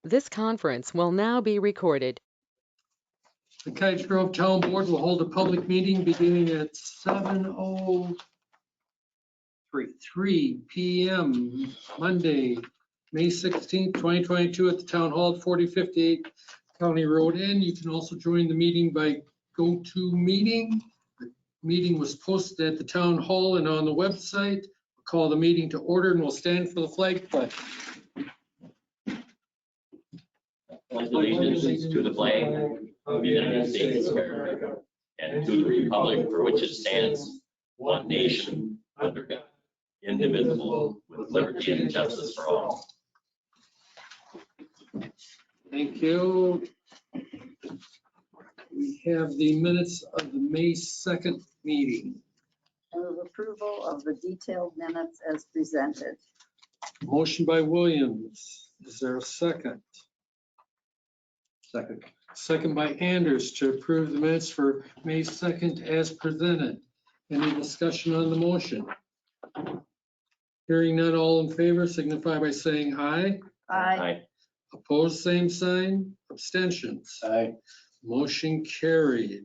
This conference will now be recorded. The Cottage Grove Town Board will hold a public meeting beginning at 7:03 p.m. Monday, May 16th, 2022 at the Town Hall at 4058 County Road N. You can also join the meeting by GoToMeeting. The meeting was posted at the Town Hall and on the website. We'll call the meeting to order and we'll stand for the flag pledge. Allegiance to the flag of the United States of America and to the republic for which it stands, one nation, under God, indivisible, with liberty and justice for all. Thank you. We have the minutes of the May 2nd meeting. Move approval of the detailed minutes as presented. Motion by Williams. Is there a second? Second. Second by Anders to approve the minutes for May 2nd as presented. Any discussion on the motion? Hearing none, all in favor signify by saying aye. Aye. Opposed, same sign. Abstentions. Aye. Motion carried.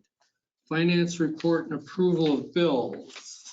Finance report and approval of bills.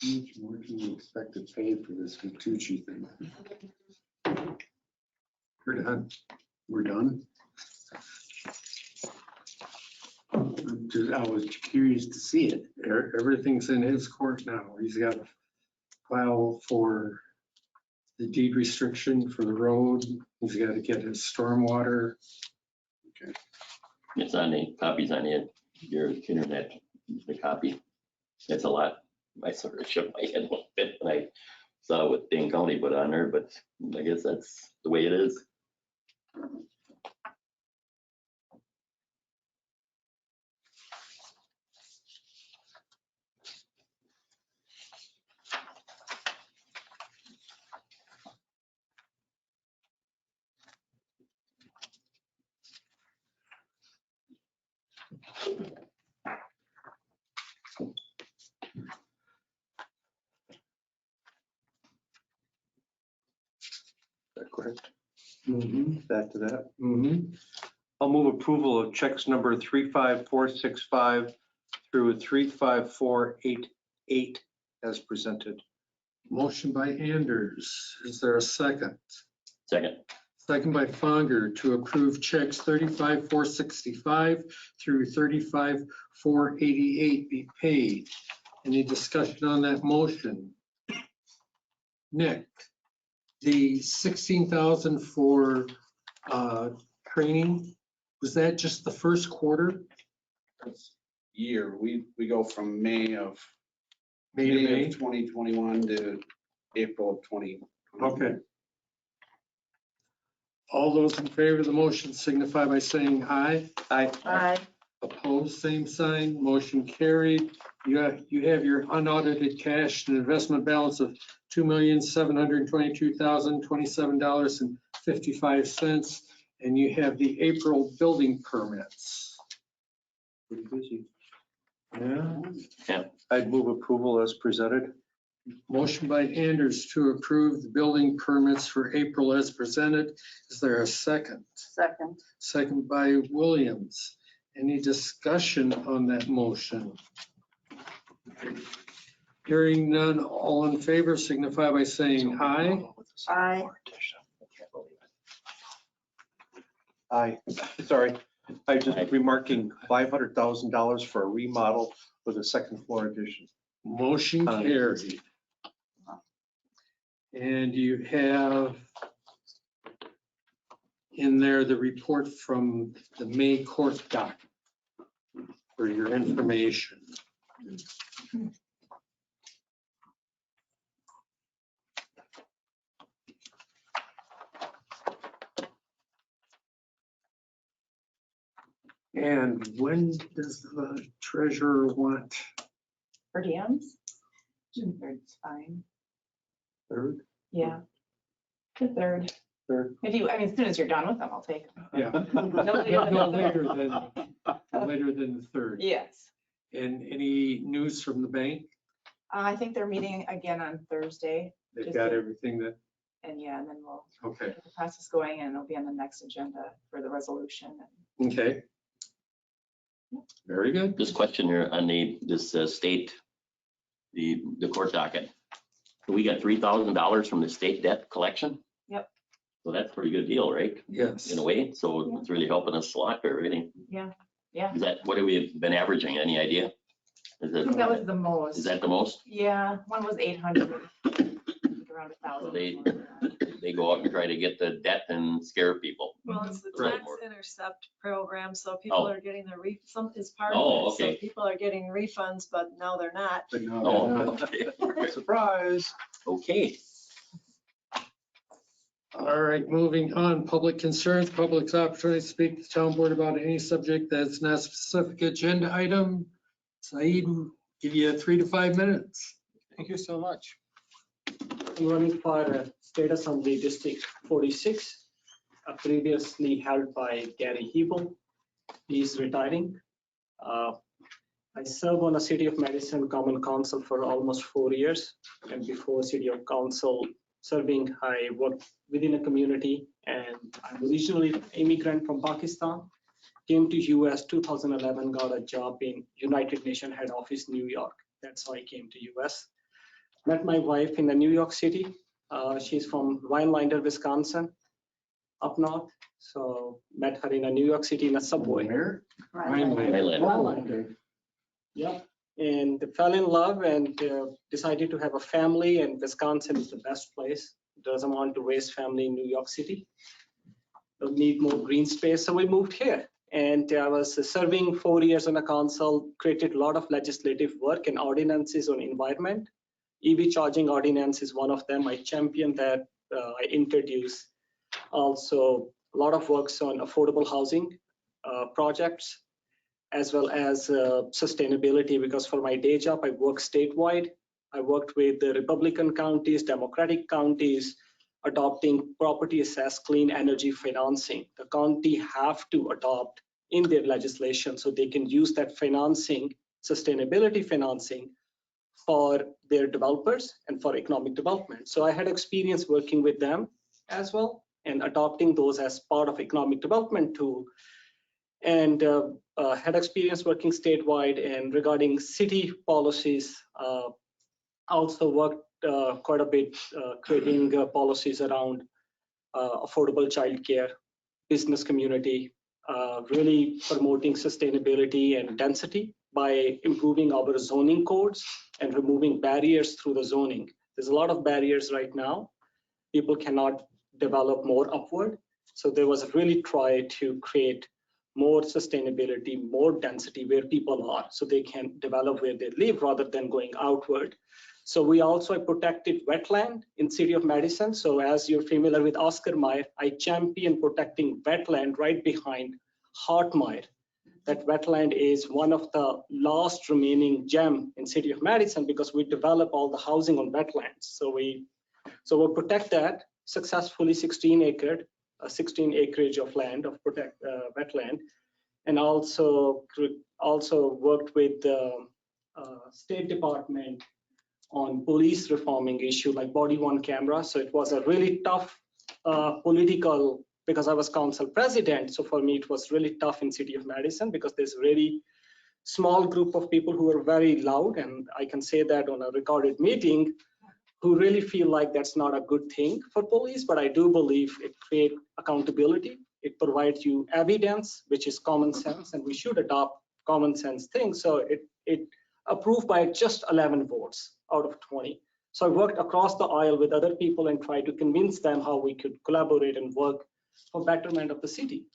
How much more can you expect to pay for this Vitucci thing? We're done. We're done? I was curious to see it. Everything's in his court now. He's got to file for the deed restriction for the road. He's got to get his stormwater. Okay. It's on the copies on your internet, the copy. It's a lot. I sort of shook my head a little bit when I saw what Dane County put on there, but I guess that's the way it is. Is that correct? Back to that. I'll move approval of checks number 35465 through 35488 as presented. Motion by Anders. Is there a second? Second. Second by Fonger to approve checks 35,465 through 35,488 be paid. Any discussion on that motion? Nick, the 16,000 for training, was that just the first quarter? Year. We go from May of May to May? 2021 to April of 2020. Okay. All those in favor of the motion signify by saying aye. Aye. Opposed, same sign. Motion carried. You have your unaudited cash and investment balance of $2,722,027.55, and you have the April building permits. Pretty busy. Yeah. I'd move approval as presented. Motion by Anders to approve the building permits for April as presented. Is there a second? Second. Second by Williams. Any discussion on that motion? Hearing none, all in favor signify by saying aye. Aye. Aye. Sorry. I just remarking $500,000 for a remodel with a second floor addition. Motion carried. And you have in there the report from the May court doc for your information. And when does the treasurer want? Per diems? June 3rd is fine. Third? Yeah. The 3rd. Third. If you, I mean, as soon as you're done with them, I'll take them. Yeah. No later than the third. Yes. And any news from the bank? I think they're meeting again on Thursday. They've Just got to- everything that, And yeah, and then we'll okay, get the process going and it'll be on the next agenda for the resolution. okay. Very good. This question here on this state, the court docket. We got $3,000 from the state debt collection? Yep. So that's a pretty good deal, right? Yes. In a way, so it's really helping us a lot or anything. Yeah, yeah. Is that, what have we been averaging? Any idea? I think that was the most. Is that the most? Yeah, one was 800. Around 1,000. They go out and try to get the debt and scare people. Well, it's the Right. tax intercept program, so people Oh. are getting their some is part Oh, of it. okay. So people are getting refunds, but now they're not. But no, Oh, okay. Surprise. Okay. All right, moving on, public concerns, public's opportunity to speak to the town board about any subject that's not a specific agenda item. Said, we'll give you 3 to 5 minutes. Thank you so much. I'm running for State Assembly District 46, previously held by Gary Hebel. He's retiring. I serve on a City of Madison Common Council for almost 4 years. And before City of Council serving, I worked within a community. And I'm originally an immigrant from Pakistan. Came to US 2011, got a job in United Nations head office, New York. That's how I came to US. Met my wife in the New York City. She's from Rhinelander, Wisconsin, up north. So met her in a New York City in a subway. Where? Thailand. Oh, okay. Yeah, and fell in love and decided to have a family, and Wisconsin is the best place. Doesn't want to raise family in New York City. They'll need more green space, so we moved here. And I was serving 4 years on a council, created a lot of legislative work and ordinances on environment. EV charging ordinance is one of them. I championed that. I introduced also a lot of works on affordable housing projects, as well as sustainability, because for my day job, I work statewide. I worked with the Republican counties, Democratic counties, adopting property assessed clean energy financing. The county have to adopt in their legislation so they can use that financing, sustainability financing, for their developers and for economic development. So I had experience working with them as well and adopting those as part of economic development tool. And had experience working statewide and regarding city policies. Also worked quite a bit creating policies around affordable childcare, business community, really promoting sustainability and density by improving our zoning codes and removing barriers through the zoning. There's a lot of barriers right now. People cannot develop more upward. So there was a really try to create more sustainability, more density where people are, so they can develop where they live rather than going outward. So we also protected wetland in City of Madison. So as you're familiar with Oscar Mayer, I champion protecting wetland right behind Hartmeyer. That wetland is one of the last remaining gem in City of Madison because we develop all the housing on wetlands. So we'll protect that successfully, 16 acreage of land of protect wetland, and also worked with the State Department on police reforming issue like body worn camera. So it was a really tough political, because I was council president. So for me, it was really tough in City of Madison because there's a really small group of people who are very loud, and I can say that on a recorded meeting, who really feel like that's not a good thing for police. But I do believe it creates accountability It provides you evidence, which is common sense, and we should adopt common sense things. So it approved by just 11 votes out of 20. So I worked across the aisle with other people and tried to convince them how we could collaborate and work for betterment of the city.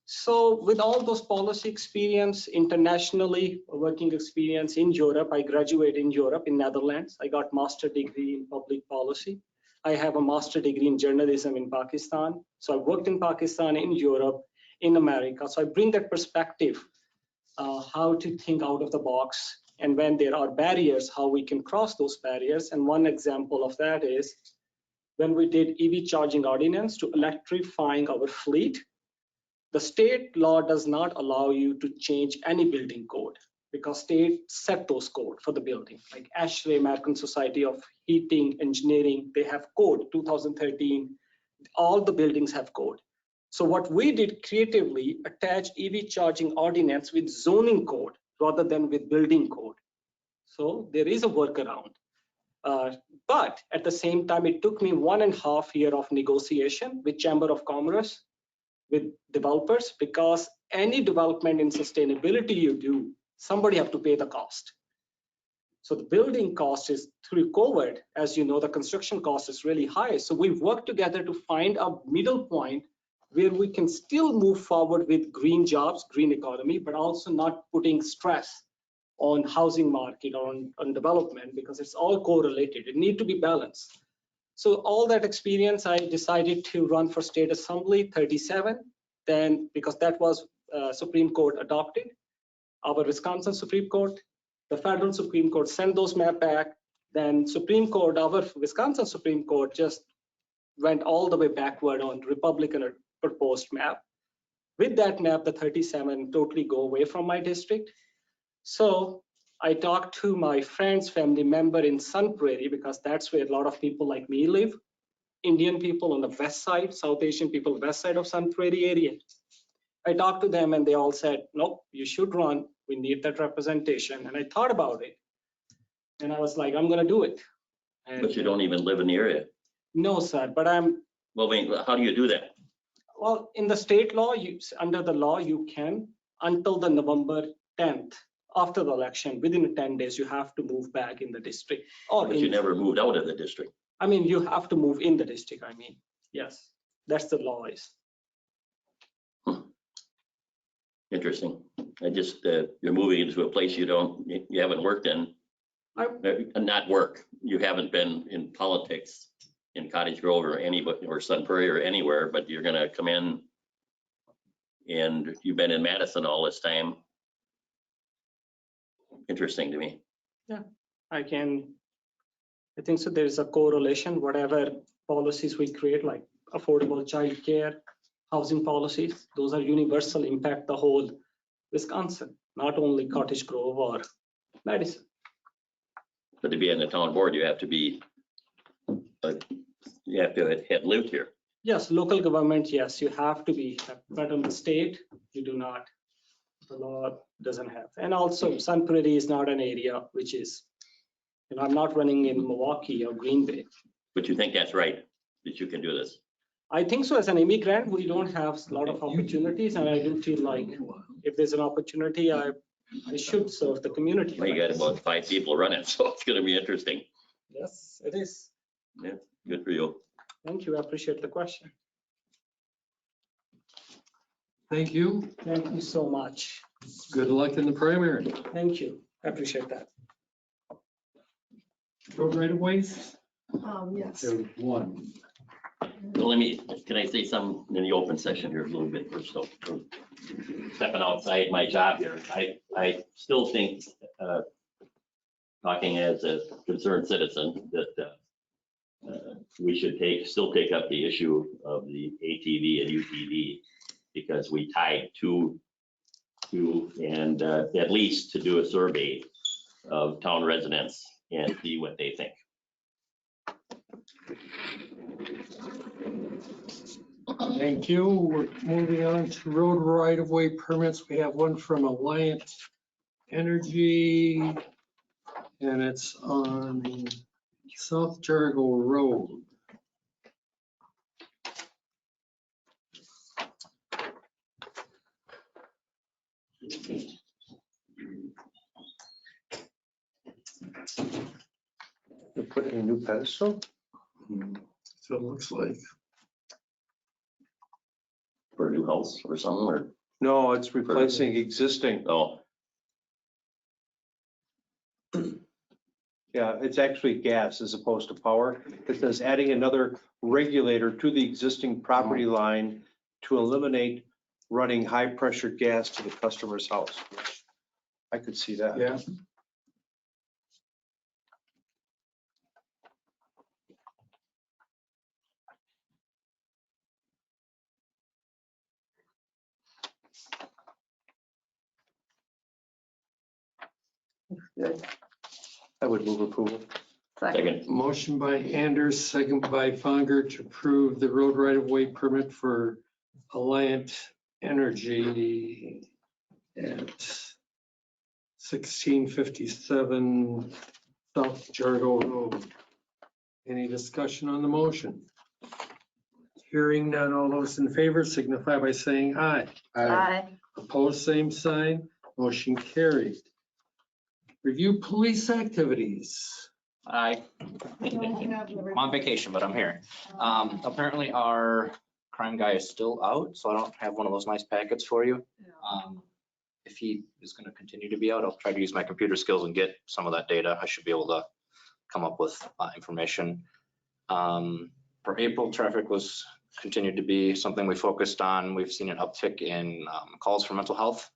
So with all those policy experience internationally, working experience in Europe, I graduated in Europe, in Netherlands. I got master degree in public policy. I have a master degree in journalism in Pakistan. So I worked in Pakistan, in Europe, in America. So I bring that perspective, how to think out of the box, and when there are barriers, how we can cross those barriers. And one example of that is when we did EV charging ordinance to electrifying our fleet. The state law does not allow you to change any building code because state set those code for the building. Like ASHRAE, American Society of Heating Engineering, they have code 2013. All the buildings have code. So what we did creatively, attach EV charging ordinance with zoning code rather than with building code. So there is a workaround. But at the same time, it took me 1.5 years of negotiation with Chamber of Commerce, with developers, because any development in sustainability you do, somebody have to pay the cost. So the building cost is through COVID, as you know, the construction cost is really high. So we've worked together to find a middle point where we can still move forward with green jobs, green economy, but also not putting stress on housing market or on development, because it's all correlated. It need to be balanced. So all that experience, I decided to run for state assembly 37. Then, because that was Supreme Court adopted, our Wisconsin Supreme Court, the federal Supreme Court sent those map back. Then Supreme Court, our Wisconsin Supreme Court just went all the way backward on Republican proposed map. With that map, the 37 totally go away from my district. So I talked to my friends, family member in Sun Prairie, because that's where a lot of people like me live. Indian people on the west side, South Asian people, west side of Sun Prairie area. I talked to them and they all said, nope, you should run. We need that representation. And I thought about it. And I was like, I'm going to do it. And, But you don't even live in the area. No, sir, but Well, wait, how do you do that? well, in the state law, under the law, you can, until the November 10th, after the election, within 10 days, you have to move back in the district. Or But you never moved out of the district. I mean, you have to move in the district, yes, that's the law is. Interesting. I just, you're moving into a place you haven't worked in. Not work. You haven't been in politics in Cottage Grove or Sun Prairie or anywhere, but you're gonna come in and you've been in Madison all this time. Interesting to me. Yeah, I think so. There's a correlation, whatever policies we create, like affordable child care, housing policies, those are universal, impact the whole Wisconsin, not only Cottage Grove or Madison. But to be on the town board, you have to have lived here. Yes, local government, yes, you have to be, but on the state, you do not. The law doesn't have. And also Sun Prairie is not an area which is, I'm not running in Milwaukee or Green Bay. But you think that's right, that you can do this? I think so. As an immigrant, we don't have a lot of opportunities, and I do feel like if there's an opportunity, I should serve the community. Well, you got about 5 people running, so it's gonna be interesting. Yes, it is. Yeah, good for you. Thank you. I appreciate the question. Thank you. Thank you so much. Good luck in the primary. Thank you. I appreciate that. Road right of ways? Yes. There's one. Well, can I say something in the open session here a little bit first? So, stepping outside my job here, I still think, talking as a concerned citizen, that we should still take up the issue of the ATV and UTV, because we tied two and at least to do a survey of town residents and see what they think. Thank you. We're moving on to road right of way permits. We have one from Alliant Energy, and it's on South Jericho Road. You put in a new pedestal? So it looks like. For a new house or something, or, No, it's replacing existing. oh, Yeah, it's actually gas as opposed to power. It says adding another regulator to the existing property line to eliminate running high-pressure gas to the customer's house. I could see that. Yeah. I would move approval. second, Motion by Anders, second by Fonger to approve the road right-of-way permit for Alliant Energy at 1657 South Jargo Road. Any discussion on the motion? Hearing none, all those in favor signify by saying aye. Aye. Opposed, same sign. Motion carried. Review police activities. I'm on vacation, but I'm here. Apparently our crime guy is still out, so I don't have one of those nice packets for you. If he is going to continue to be out, I'll try to use my computer skills and get some of that data. I should be able to come up with information. For April, traffic was continued to be something we focused on. We've seen an uptick in calls for mental health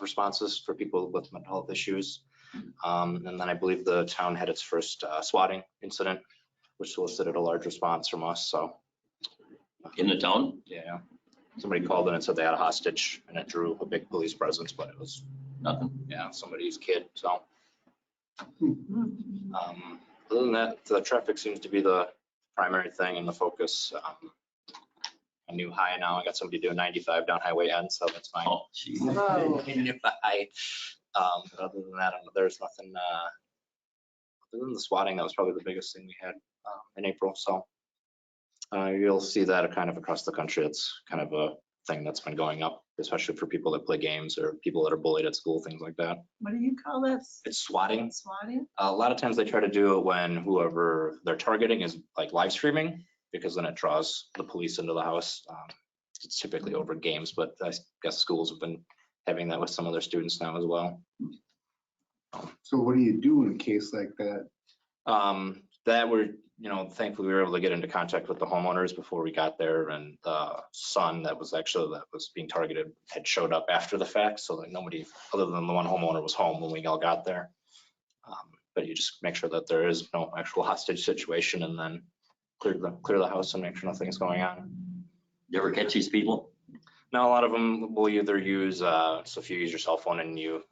responses for people with mental health issues. And then I believe the town had its first swatting incident, which solicited a large response from us. So in the town? yeah, somebody called in and said they had a hostage, and it drew a big police presence, but it was Nothing. yeah, somebody's kid. So other than that, the traffic seems to be the primary thing and the focus. A new high now. I got somebody doing 95 down Highway N, so that's fine. Oh, geez. Whoa. New high. Other than that, there's nothing. Other than the swatting, that was probably the biggest thing we had in April. So you'll see that kind of across the country. It's kind of a thing that's been going up, especially for people that play games or people that are bullied at school, things like that. What do you call that? It's swatting. Swatting? A lot of times they try to do it when whoever they're targeting is like live streaming, because then it draws the police into the house. It's typically over games, but I guess schools have been having that with some of their students now as well. So what do you do in a case like that? That we're, thankfully we were able to get into contact with the homeowners before we got there, and the son that was being targeted had showed up after the fact, so that nobody other than the one homeowner was home when we all got there. But you just make sure that there is no actual hostage situation, and then clear the house and make sure nothing's going on. You ever catch these people? Now, a lot of them will either use, so if you use your cell phone and you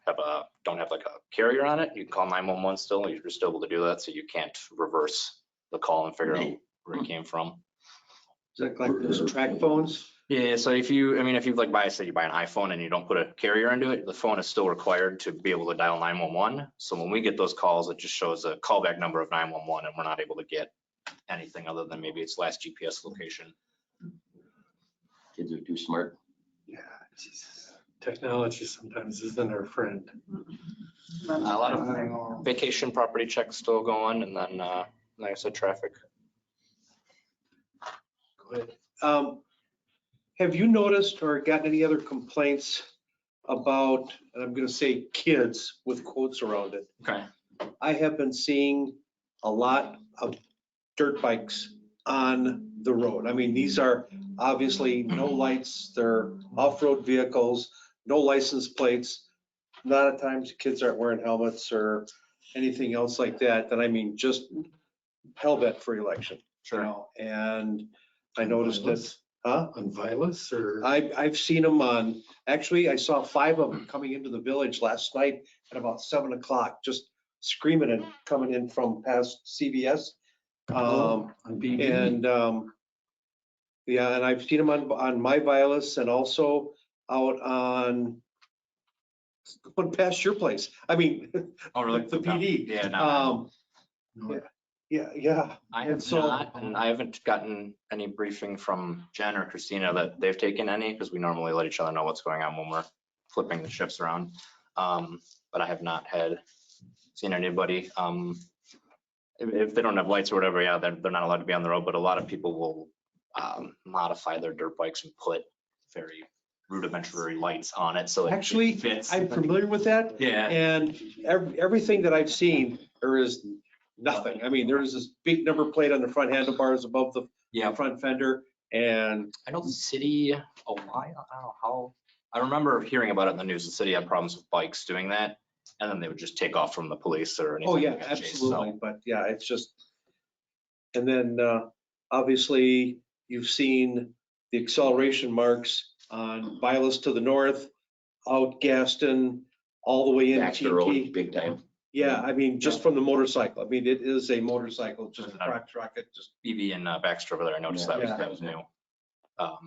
don't have like a carrier on it, you can call 911 still. You're still able to do that, so you can't reverse the call and figure out where it came from. Is that like those track phones? Yeah, so if you like buy an iPhone and you don't put a carrier into it, the phone is still required to be able to dial 911. So when we get those calls, it just shows a callback number of 911, and we're not able to get anything other than maybe its last GPS location. Kids are too smart. Yeah, Jesus. Technology sometimes isn't our friend. A lot of vacation property checks still going, and then, like I said, traffic. Go ahead. Have you noticed or gotten any other complaints about, and I'm going to say kids with quotes around it? Okay. I have been seeing a lot of dirt bikes on the road. I mean, these are obviously no lights, they're off-road vehicles, no license plates. A lot of times kids aren't wearing helmets or anything else like that. And I mean, just hell bet for election. Sure. And I noticed that, On Vilas or? I've seen them on, actually, I saw 5 of them coming into the village last night at about 7 o'clock, just screaming and coming in from past CVS. On BB? And yeah, and I've seen them on my Vilas and also out on past your place. I mean, Oh, really? the PD. Yeah, no. Yeah. I And have so- not, and I haven't gotten any briefing from Jen or Christina that they've taken any, because we normally let each other know what's going on when we're flipping the shifts around. But I have not seen anybody. If they don't have lights or whatever, yeah, they're not allowed to be on the road, but a lot of people will modify their dirt bikes and put very rudimentary lights on it, so Actually, it fits. I'm familiar with that. Yeah. And everything that I've seen, there is nothing. I mean, there is this big number plate on the front handlebars above the front fender. And I know the city, I don't know how, I remember hearing about it in the news. The city had problems with bikes doing that, and then they would just take off from the police or anything. oh yeah, like that chase, absolutely. But yeah, it's just, and then obviously you've seen the acceleration marks on Vilas to the north, out Gaston, all the way into Baxter Road, TNT. big time. Yeah, I mean, just from the motorcycle. I mean, it is a motorcycle, just a cracked rocket, just BB and Baxter over there, I noticed Yeah. that was new. so,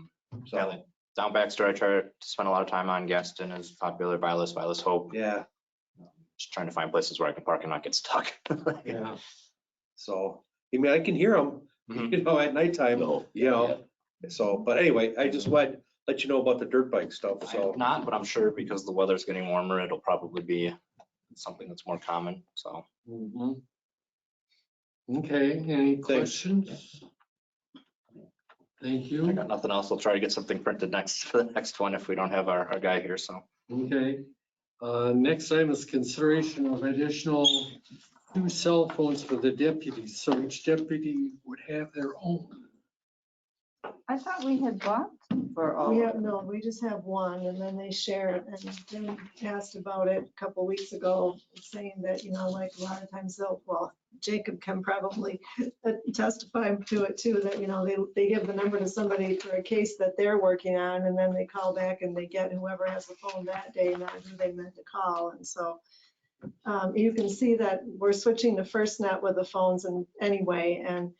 Yeah, down Baxter, I try to spend a lot of time on. Gaston is popular, Vilas Hope. yeah, Just trying to find places where I can park and not get stuck. yeah. So, I mean, I can hear them, Mhm. you know, at nighttime, No, you know. So, but anyway, I just wanted to let you know about the dirt bike stuff, I so. have not, but I'm sure because the weather's getting warmer, it'll probably be something that's more common, so. Mhm. Okay, any questions? Thank I you. got nothing else. I'll try to get something printed next for the next one if we don't have our guy here, so. Okay. Next item is consideration of additional 2 cell phones for the deputies. So each deputy would have their own. I thought we had bought for all. We just have one, and then they share it, and Jim asked about it a couple weeks ago, saying that, like a lot of times Jacob can probably testify to it too, that, they give the number to somebody for a case that they're working on, and then they call back and they get whoever has the phone that day, not who they meant to call, and so you can see that we're switching to FirstNet with the phones and anyway, and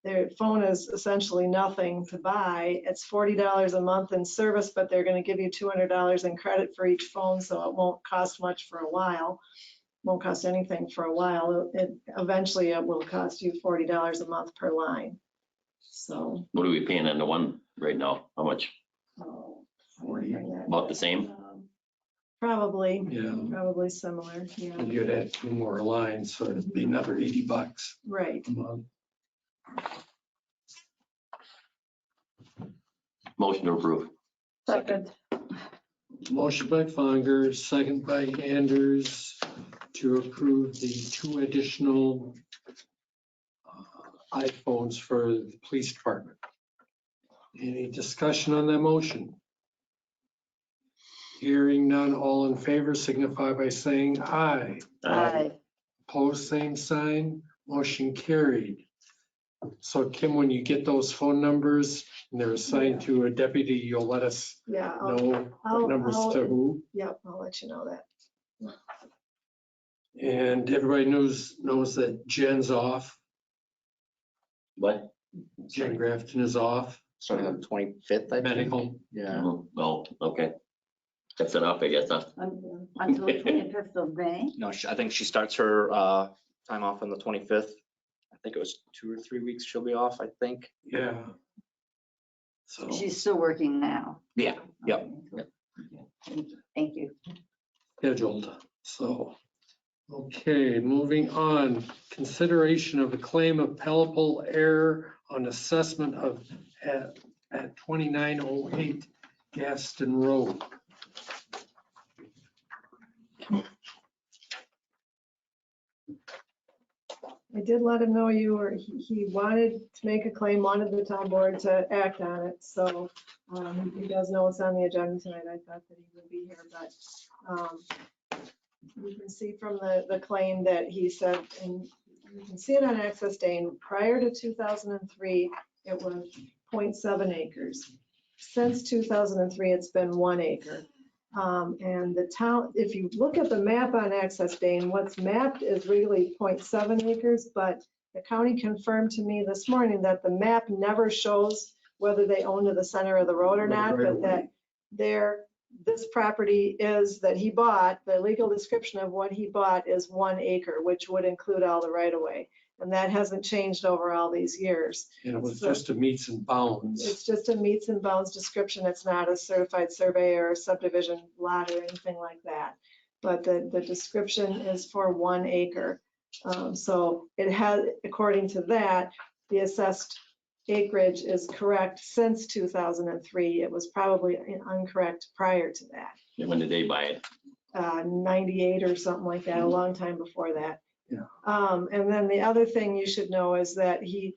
their phone is essentially nothing to buy. It's $40 a month in service, but they're going to give you $200 in credit for each phone, so it won't cost much for a while. Won't cost anything for a while. Eventually, it will cost you $40 a month per line. So. What are we paying on the one right now? How much? 40. About the same? Probably. Yeah. Probably similar. Yeah. And you'd add 2 more lines, so it'd be another $80 Right. a month. Motion to approve. Second. Motion by Fonger, second by Anders to approve the 2 additional iPhones for the police department. Any discussion on that motion? Hearing none, all in favor signify by saying aye. Aye. Opposed, same sign, motion carried. So Kim, when you get those phone numbers and they're assigned to a deputy, you'll let us Yeah. know what numbers to who? Yep, I'll let you know that. And everybody knows that Jen's off. What? Jen Grafton is off. Starting on the 25th, I think. Medical. Yeah. Oh, okay. That's enough, I guess, huh? Until the 25th of May. No, I think she starts her time off on the 25th. I think it was 2 or 3 weeks she'll be off, I think. Yeah. So She's still working now. Yeah, yep. Thank you. scheduled. So, okay, moving on. Consideration of a claim of palpable error on assessment of at 2908 Gaston Road. I did let him know he wanted to make a claim, wanted the town board to act on it, so he does know it's on the agenda tonight. I thought that he would be here, but you can see from the claim that he said, and you can see it on Access Dane, prior to 2003, it was 0.7 acres. Since 2003, it's been 1 acre. And the town, if you look at the map on Access Dane, what's mapped is really 0.7 acres, but the county confirmed to me this morning that the map never shows whether they own to the center of the road or not, but that this property is that he bought, the legal description of what he bought is 1 acre, which would include all the right of way. And that hasn't changed over all these years. And it was So- just a meets and bounds. It's just a meets and bounds description. It's not a certified survey or a subdivision lot or anything like that. But the description is for 1 acre. So it has, according to that, the assessed acreage is correct since 2003. It was probably incorrect prior to that. And when did they buy it? 98 or something like that, a long time before that. Yeah. And then the other thing you should know is that he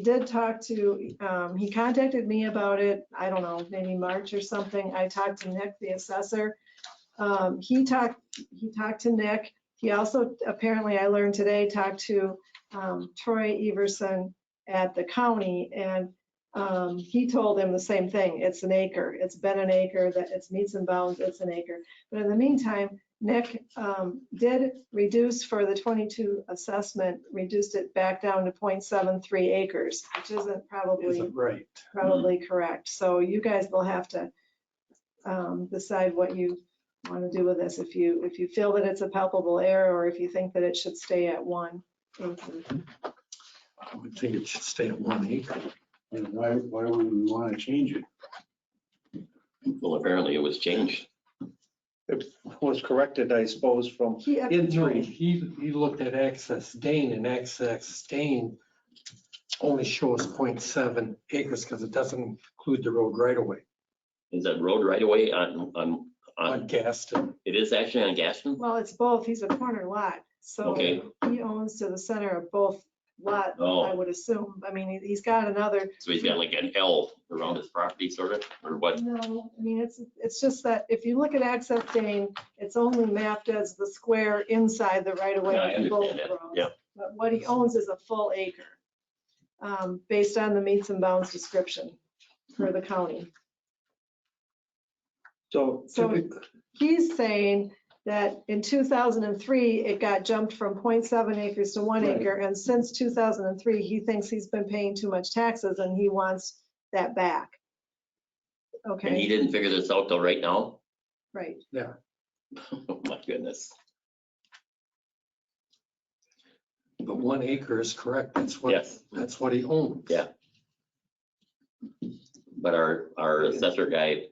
did talk to, he contacted me about it, I don't know, maybe March or something. I talked to Nick, the assessor. He talked to Nick. He also, apparently I learned today, talked to Troy Everson at the county, and he told him the same thing. It's an acre. It's been an acre, that it's meets and bounds, it's an acre. But in the meantime, Nick did reduce for the 22 assessment, reduced it back down to 0.73 acres, which isn't Right. probably correct. So you guys will have to decide what you want to do with this. If you feel that it's a palpable error, or if you think that it should stay at 1 acre. I would think it should stay at 1 acre. And why would we want to change it? Well, apparently it was changed. It was corrected, I suppose, from He- in No, 3. he looked at access Dane, and access Dane only shows 0.7 acres because it doesn't include the road right away Is that road right away on, on Gaston. it is actually on Gaston? Well, it's both. He's a corner lot. So Okay. he owns to the center of both lots, Oh. I would assume. I mean, he's got another. So he's got like an L around his property sort of, or what? No, I mean, it's just that if you look at access Dane, it's only mapped as the square inside the right of way Yeah, I of both understand that. roads. Yeah. But what he owns is a full acre, based on the meets and bounds description for the county. So So typically, he's saying that in 2003, it got jumped from 0.7 acres to 1 Right. acre. And since 2003, he thinks he's been paying too much taxes and he wants that back. And he Okay, didn't figure this out till right now? right. Oh my goodness. But 1 acre is correct. That's Yes. what he owns. Yeah. But our assessor guy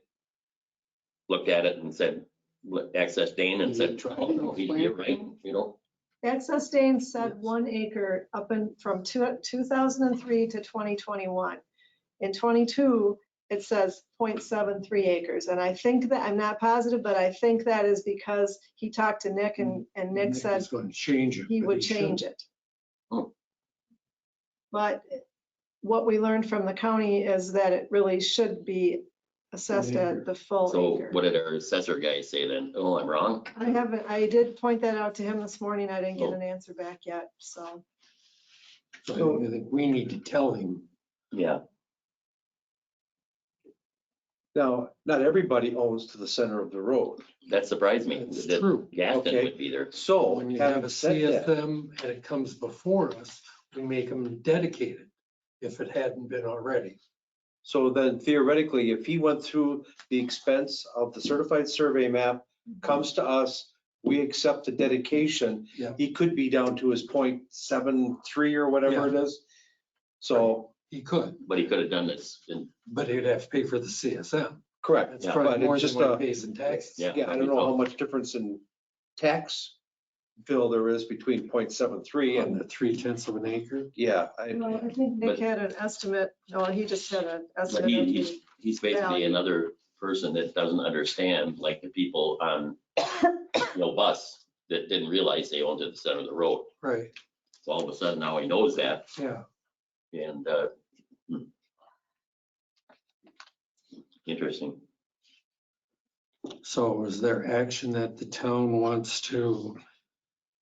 looked at it and said, access Dane and said, oh, no, you're right, you know? Access Dane said 1 acre up in from 2003 to 2021. In 22, it says 0.73 acres. And I think that, I'm not positive, but I think that is because he talked to Nick and Nick said He's going to change it. he but would shouldn't. change it. Oh. But what we learned from the county is that it really should be assessed at the full So acre. what did our assessor guy say then? Oh, I'm wrong? I did point that out to him this morning. I didn't get Oh. an answer back yet, so. So I think we need to tell him. Yeah. now, not everybody owns to the center of the road. That surprised me. That's that true. Gaston Okay. would be there. So When you have having a said that, CSM and it comes before us, we make them dedicated if it hadn't been already. so then theoretically, if he went through the expense of the certified survey map, comes to us, we accept the dedication, Yeah. he could be down to his 0.73 or whatever it is. So, He could, But he could have done this in, but he'd have to pay for the CSM. correct. That's Yeah. probably But more it's than just what a, he pays in taxes. Yeah. yeah, I don't know how much difference in tax bill there is between 0.73 On and, the 3/10 of an acre. yeah, Well, I think Nick But- had an estimate, no, he just had an but estimate. of the- he's basically value. another person that doesn't understand, like the people on, bus that didn't realize they owned to the center of the road. Right, So all of a sudden now he knows that yeah. and, interesting. So is there action that the town wants to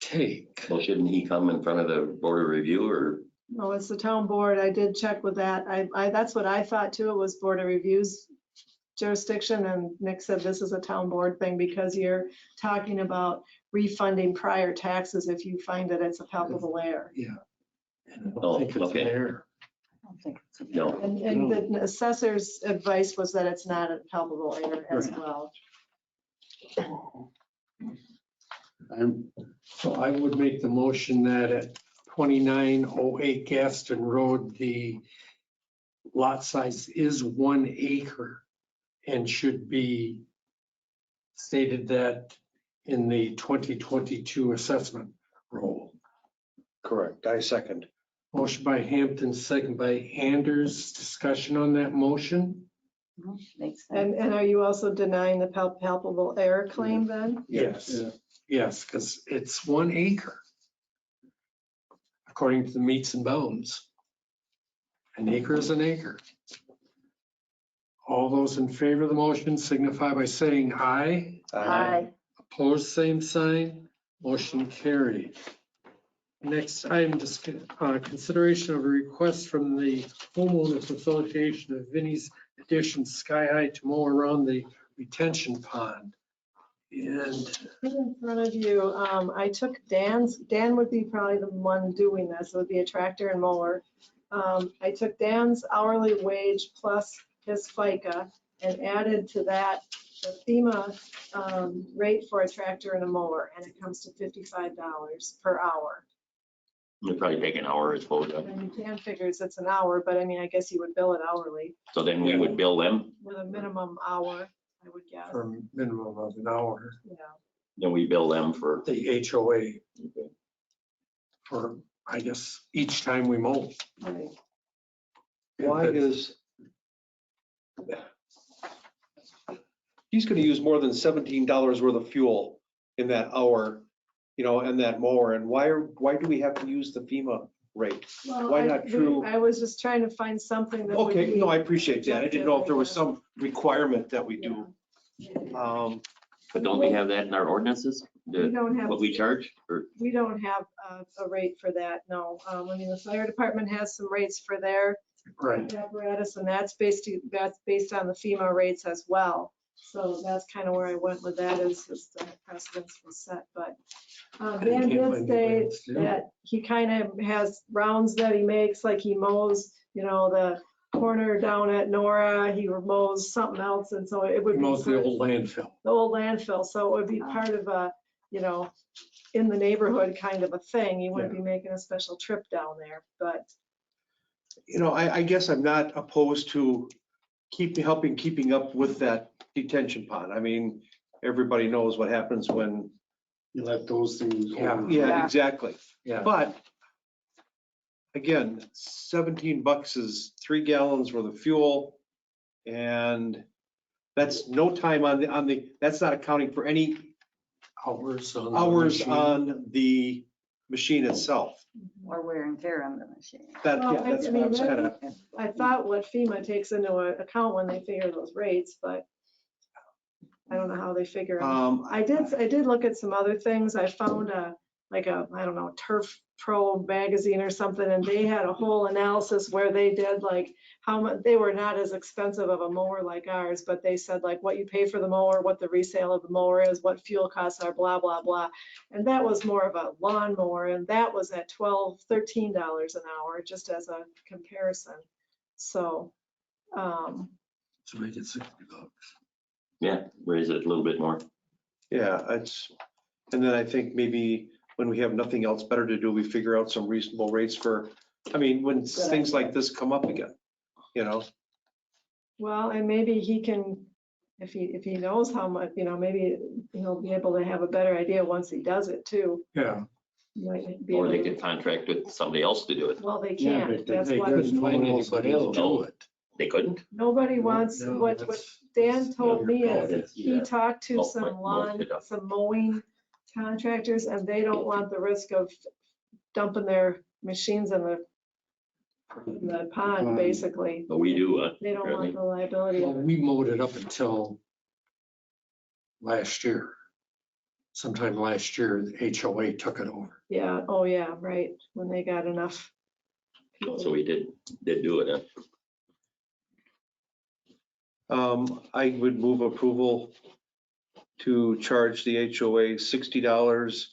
take? Well, shouldn't he come in front of the board of review or? No, it's the town board. I did check with that. That's what I thought too. It was Board of Review's jurisdiction, and Nick said this is a town board thing because you're talking about refunding prior taxes if you find that it's a palpable error. Yeah. And I Oh, don't think it's an okay. error. I don't think it's a- No. And the assessor's advice was that it's not a palpable error as Right. well. I'm, So I would make the motion that at 2908 Gaston Road, the lot size is 1 acre and should be stated that in the 2022 assessment roll. Correct. I second. Motion by Hampton, second by Anders. Discussion on that motion? Makes sense. And are you also denying the palpable error claim then? Yes. Yes, because it's 1 acre. According to the meets and bounds. An acre is an acre. All those in favor of the motion signify by saying aye. Aye. Opposed, same sign. Motion carried. Next item, consideration of a request from the homeowners association of Vinnie's Addition Sky High to mow around the retention pond. And In front of you, I took Dan would be probably the one doing this. It would be a tractor and mower. I took Dan's hourly wage plus his FICA and added to that the FEMA rate for a tractor and a mower, and it comes to $55 per hour. It'd probably take an hour, I suppose. And Dan figures it's an hour, but I mean, I guess you would bill it hourly So then we would bill them, with a minimum hour, I would guess. for a minimum of an hour, Yeah. then we bill them for, the HOA for, I guess, each time we mow. Right. Why is, he's gonna use more than $17 worth of fuel in that hour, and that mower, and why do we have to use the FEMA rate? Well, Why not true? I was just trying to find something that would Okay, be. no, I appreciate that. I didn't know if there was some requirement that we do. but don't we have that in our ordinances? We don't have. What we charge, or We don't have a rate for that, no. I mean, the fire department has some rates for their Right. apparatus, and that's based on the FEMA rates as well. So that's kind of where I went with that, is the precedence was set, but Dan did say that he kind of has rounds that he makes, like he mows, the corner down at Nora, he mows something else, and so it would be Mows the old landfill. the old landfill, so it would be part of a, in the neighborhood kind of a thing. You wouldn't be making a special trip down there, but I guess I'm not opposed to keeping up with that detention pond. I mean, everybody knows what happens when. You let those things. Yeah. Yeah, exactly. Yeah. But again, $17 is 3 gallons worth of fuel. And that's no time on the, that's not accounting for any Hours on. the hours machine. on the machine itself. Or wear and tear on the machine. That, Well, yeah, I that's what mean, I was kind of, I thought what FEMA takes into account when they figure those rates, but I don't know how they figure them. I did look at some other things. I found I don't know, Turf Pro magazine or something, and they had a whole analysis where they did like how much, they were not as expensive of a mower like ours, but they said like what you pay for the mower, what the resale of the mower is, what fuel costs are, blah, blah, blah. And that was more of a lawn mower, and that was at $13 an hour, just as a comparison. So, So make it $60. yeah, raise it a little bit more. yeah, and then I think maybe when we have nothing else better to do, we figure out some reasonable rates for, when things like this come up again, well, and maybe he can, if he knows how much, maybe he'll be able to have a better idea once he does it too. Yeah. He might be Or they able to- could contract with somebody else to do it. Well, they Yeah, can't. but That's They why couldn't find anybody to do it. They couldn't? nobody wants, No, what that's- Dan told me Oh, is that's- he yeah. talked to Most some mowing contractors, and they don't want the risk of dumping their machines in the pond, basically. But we do, They don't want really. the liability Well, of it. we mowed it up until last year. Sometime last year, the HOA took it over. Yeah, oh yeah, right, when they got enough. So we did do it, huh? I would move approval to charge the HOA $60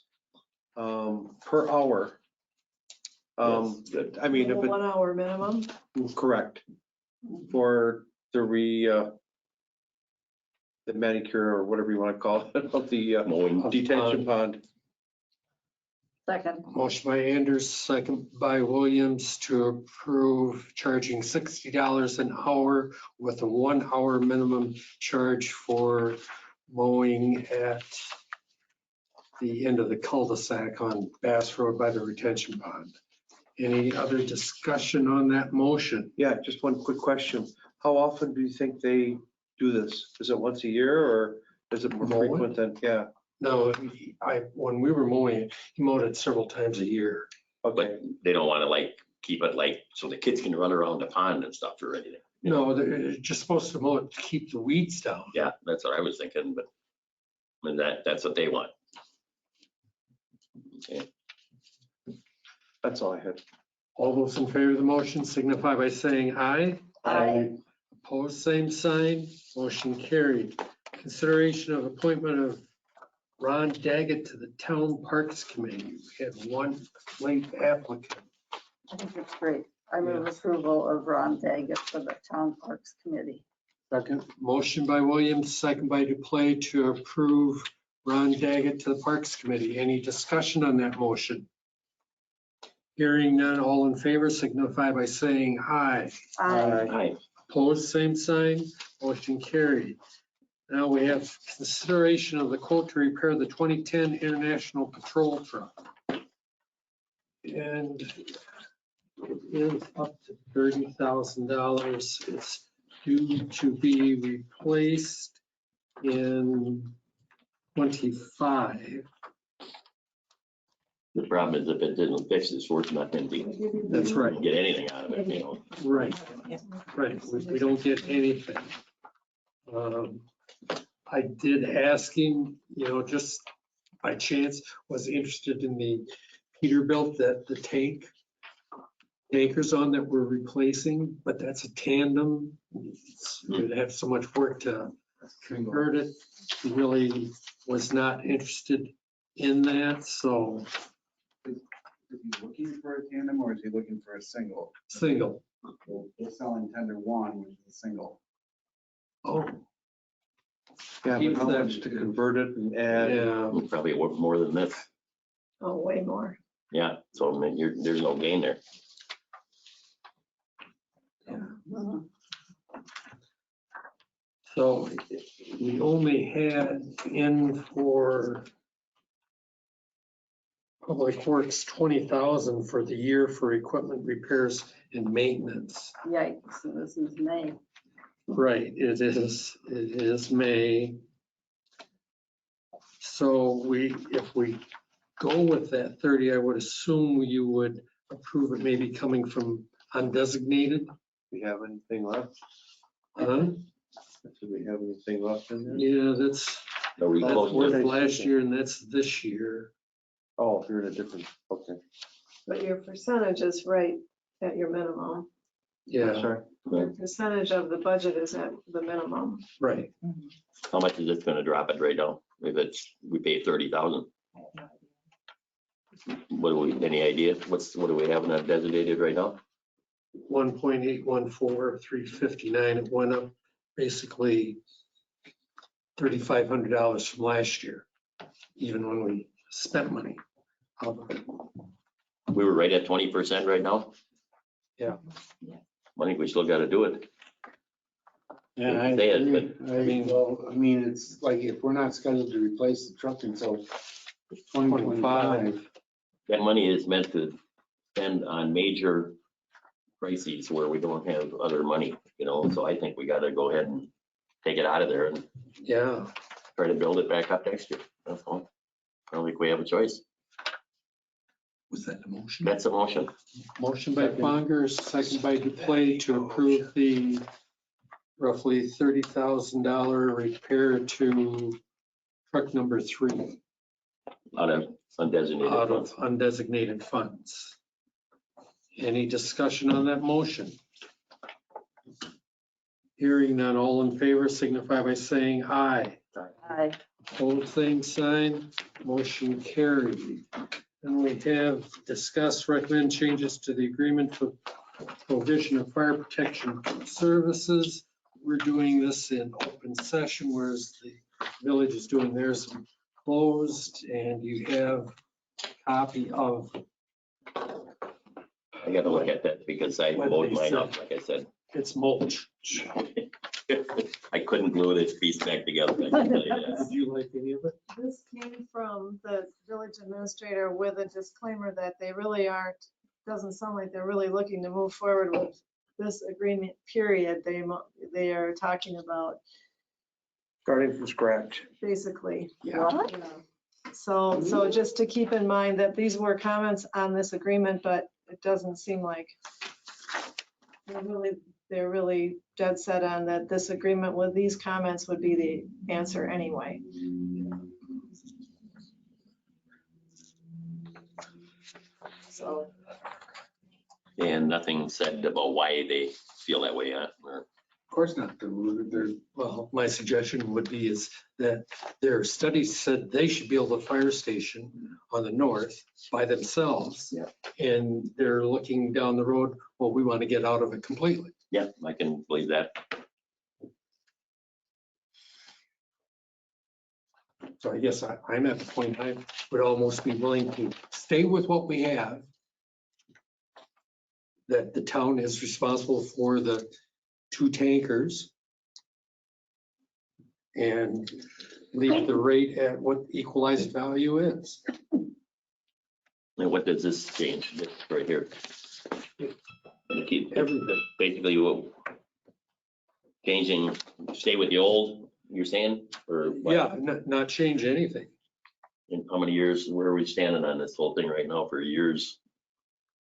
per hour. Yes, good. I mean, if 1 hour minimum. correct, for the manicure or whatever you want to call it, of the Mowing. detention pond. Second. Motion by Anders, second by Williams to approve charging $60 an hour with a 1 hour minimum charge for mowing at the end of the cul-de-sac on Bass Road by the retention pond. Any other discussion on that motion? Yeah, just one quick question. How often do you think they do this? Is it once a year or is it more Mow it? frequent than, yeah, No, when we were mowing, he mowed it several times a year. okay. But they don't want to like keep it like, so the kids can run around the pond and stuff or anything. No, they're just supposed to mow it to keep the weeds down. Yeah, that's what I was thinking, but I mean, that's what they want. Okay. That's all I had. All those in favor of the motion signify by saying aye. Aye. Opposed, same sign. Motion carried. Consideration of appointment of Ron Daggett to the Town Parks Committee. We had one late applicant. I think it's great. I move approval of Ron Daggett for the Town Parks Committee. Second. Motion by Williams, second by Duplay to approve Ron Daggett to the Parks Committee. Any discussion on that motion? Hearing none, all in favor signify by saying aye. Aye. Hi, Opposed, same sign. Motion carried. Now we have consideration of the quote to repair the 2010 International Patrol Truck. And it is up to $30,000. It's due to be replaced in 25. the problem is if it didn't fix, it's worth nothing to That's right. get anything out of it, you know. Right, right. We don't get anything. I did ask him, just by chance, was interested in the Peterbilt that the tankers on that we're replacing, but that's a tandem. We'd have so much work to convert it. He really was not interested in that, so Is he looking for a tandem or is he looking for a single? single. So we're selling tender one, which is a single. Oh, Yeah, Keep but how that- much to convert it and add? yeah. Probably worth more than this. Oh, way more. Yeah, so I mean, there's no gain there. Mhm. So we only had in for Public Works 20,000 for the year for equipment repairs and maintenance. Yikes, and this is May. Right, it is May. So if we go with that 30, I would assume you would approve it maybe coming from undesignated. We have anything left? Huh? Do we have anything left in there? Yeah, that's Are we close was to, last year and that's this year. Oh, you're in a different, okay. But your percentage is right at your minimum. Yeah, Sorry. Your percentage of the budget is at the minimum. right. how much is this gonna drop it right now? If we pay 30,000? What do we, any idea? What do we have in that designated right now? 1.814,359. It went up basically $3,500 from last year, even when we spent money out of it. We were right at 20% right now? Yeah. I think we still gotta do it. Yeah, I Say it, agree. but- I mean, it's like if we're not scheduled to replace the truck until 2025. That money is meant to spend on major crises where we don't have other money, so I think we gotta go ahead and take it out of there and Yeah, try to build it back up next year. That's all. I don't think we have a choice. was that the motion? That's a motion. Motion by Conger, second by Duplay to approve the roughly $30,000 repair to truck number 3 Out of undesignated out funds. of undesignated funds. Any discussion on that motion? Hearing none, all in favor signify by saying aye. Aye. Hold same sign, motion carried. And we have discussed recommend changes to the agreement for provision of fire protection services. We're doing this in open session, whereas the village is doing theirs closed, and you have copy of, I gotta look at that because I What loaded they mine said. up, like I said. it's mulch. I couldn't glue this piece back together. I can tell you that. Did you like any of it? This came from the village administrator with a disclaimer that they really aren't, doesn't sound like they're really looking to move forward with this agreement, period. They are talking about Starting from scratch. basically. What? So just to keep in mind that these were comments on this agreement, but it doesn't seem like they're really dead set on that this agreement with these comments would be the answer anyway. So, And nothing said about why they feel that way, or Of course not. Well, my suggestion would be is that their studies said they should build a fire station on the north by themselves. Yeah. And they're looking down the road, well, we want to get out of it completely. yeah, I can believe that. So I guess I'm at the point I would almost be willing to stay with what we have. That the town is responsible for the 2 tankers. And leave the rate at what equalized value is. And what does this change this right here? You keep Everything. basically what changing, stay with the old, you're saying, or what? Yeah, not change anything. In how many years, where are we standing on this whole thing right now for years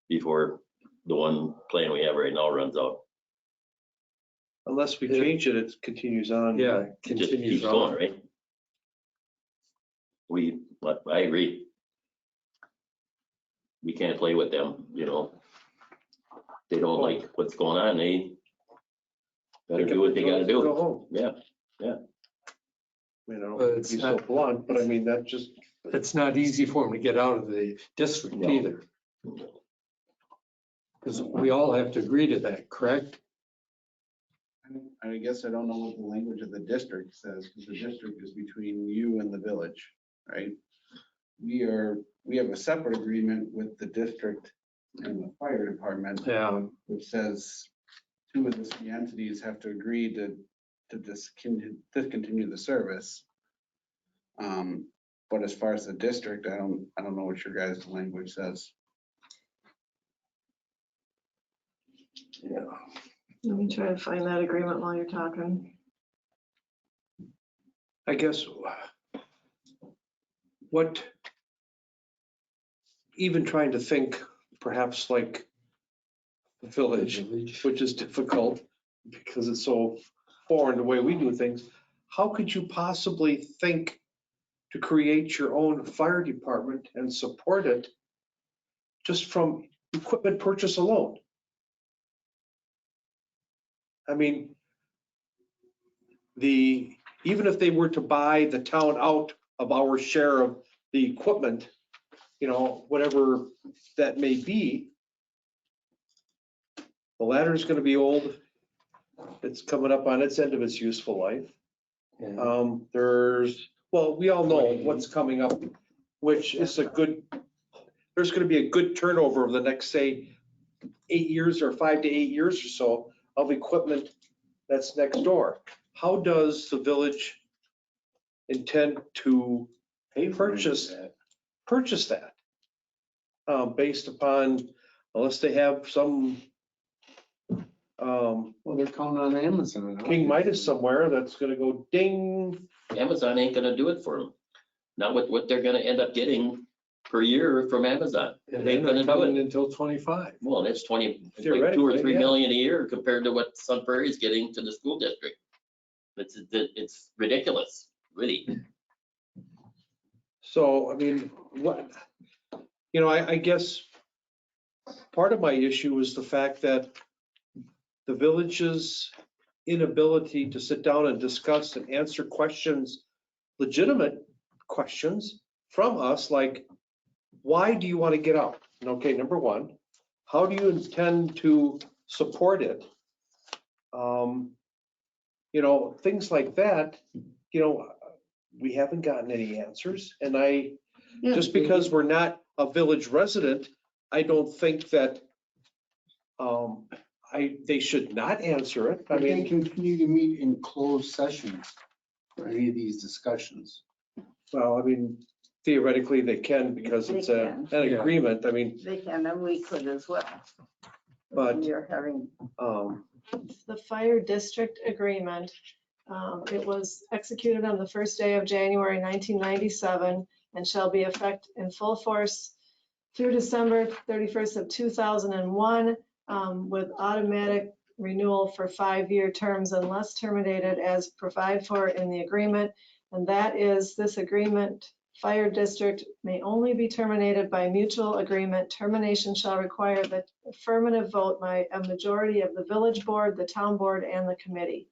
before the one plan we have right now runs out? Unless we change it, it continues on. Yeah, It just continues keeps going, on. right? I agree. We can't play with them, you know. They don't like what's going on, they better do what they gotta Go do. home. Yeah, You know, But it's be so not- blunt, but I mean, that just, It's not easy for them to get out of the district No. either. Because we all have to agree to that, correct? I guess I don't know what the language of the district says, because the district is between you and the village, right? We have a separate agreement with the district and the fire department, Yeah. which says 2 of the 3 entities have to agree to discontinue the service. But as far as the district, I don't know what your guys' language says. Yeah. let me try to find that agreement while you're talking. I guess, what, even trying to think perhaps like the village, which is difficult because it's so foreign the way we do things. How could you possibly think to create your own fire department and support it just from equipment purchase alone? I mean, even if they were to buy the town out of our share of the equipment, you know, whatever that may be, the ladder is going to be old. It's coming up on its end of its useful life. Yeah. Well, we all know what's coming up, which is there's going to be a good turnover over the next, say, 8 years or 5 to 8 years or so of equipment that's next door. How does the village intend to purchase that? Based upon, unless they have some Well, they're counting on Amazon. King Midas somewhere that's gonna go ding. Amazon ain't gonna do it for them. Not with what they're gonna end up getting per year from Amazon. And They they're ain't gonna not do coming it. until 25. Well, that's 20, it's like 2 or Theoretically, 3 yeah. million a year compared to what Sun Prairie is getting to the school district. It's ridiculous, really. So, I mean, I guess part of my issue is the fact that the village's inability to sit down and discuss and answer questions, legitimate questions from us, like, why do you want to get out? And okay, number one, how do you intend to support it? Things like that, we haven't gotten any answers. And just because we're not a village resident, I don't think that they should not answer it. I But they mean, continue to meet in closed sessions for any of these discussions. well, I mean, theoretically they can because They it's can. an Yeah. agreement. I mean, They can, and we could as well. But- We are having, The fire district agreement, it was executed on the first day of January 1997 and shall be in full force through December 31st of 2001, with automatic renewal for 5-year terms unless terminated as provided for in the agreement. And that is, this agreement, fire district may only be terminated by mutual agreement. Termination shall require the affirmative vote by a majority of the village board, the town board, and the committee.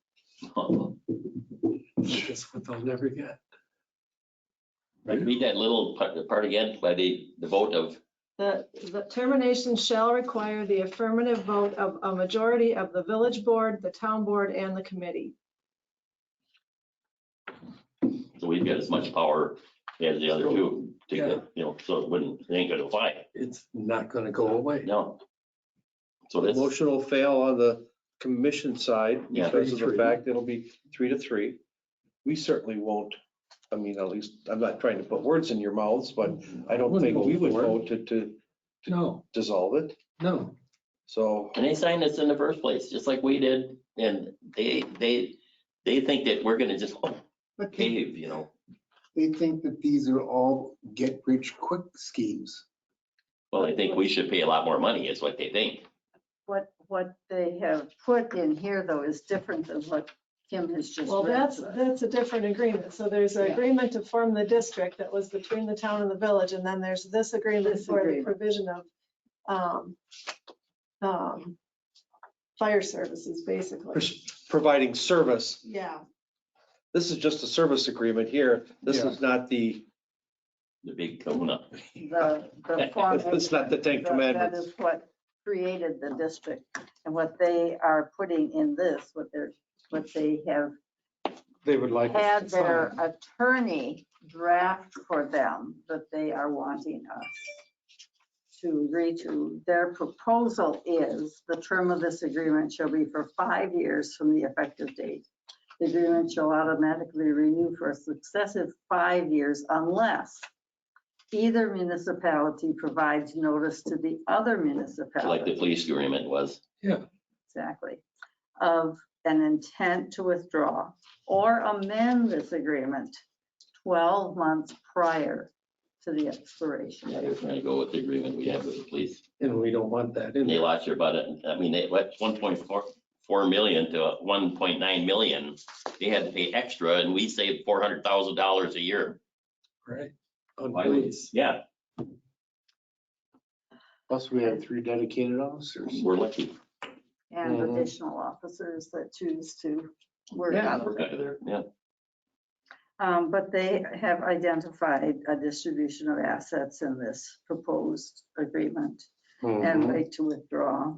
That's what they'll never get. Read that little part again, by the vote of, The termination shall require the affirmative vote of a majority of the village board, the town board, and the committee. so we've got as much power as the other two to get, so it wouldn't, it ain't gonna fly. It's not gonna go away. No. So the that's, motion will fail on the commission side Yeah. because of the 3-3. fact it'll be 3-3. We certainly won't, I mean, at least, I'm not trying to put words in your mouths, but I don't Wouldn't think we vote would for it. vote to No, dissolve it. no. So, and they signed this in the first place, just like we did, and they think that we're gonna just But cave, they think that these are all get rich quick schemes. Well, I think we should pay a lot more money, is what they think. what they have put in here, though, is different than what Kim has just Well, read. that's a different agreement. So there's an Yeah. agreement to form the district that was between the town and the village, and then there's this agreement This for the agreement. provision of fire services, basically. providing service, Yeah, this is just a service agreement here. This Yeah. is not the, The big kahuna. The form. it's not the Ten That Commandments. is what created the district, and what they are putting in this, what they have They would like us had to their sign. attorney draft for them that they are wanting us to agree to. Their proposal is the term of this agreement shall be for 5 years from the effective date. The agreement shall automatically renew for a successive 5 years unless either municipality provides notice to the other Like the municipality. police agreement was. Exactly, of an intent to withdraw or amend this agreement 12 months prior to the expiration. Yeah, they're trying to go with the agreement we have with the police. And we don't want that in They there. lost their butt. I mean, they went 1.4 million to 1.9 million. They had to pay extra and we saved $400,000 a year. Right. On Why would- police. Yeah, Plus we have 3 dedicated officers. we're lucky. And Mhm. additional officers that choose to work Yeah, out of We're it. good there. Yeah. But they have identified a distribution of assets in this proposed agreement and Mhm. right to withdraw,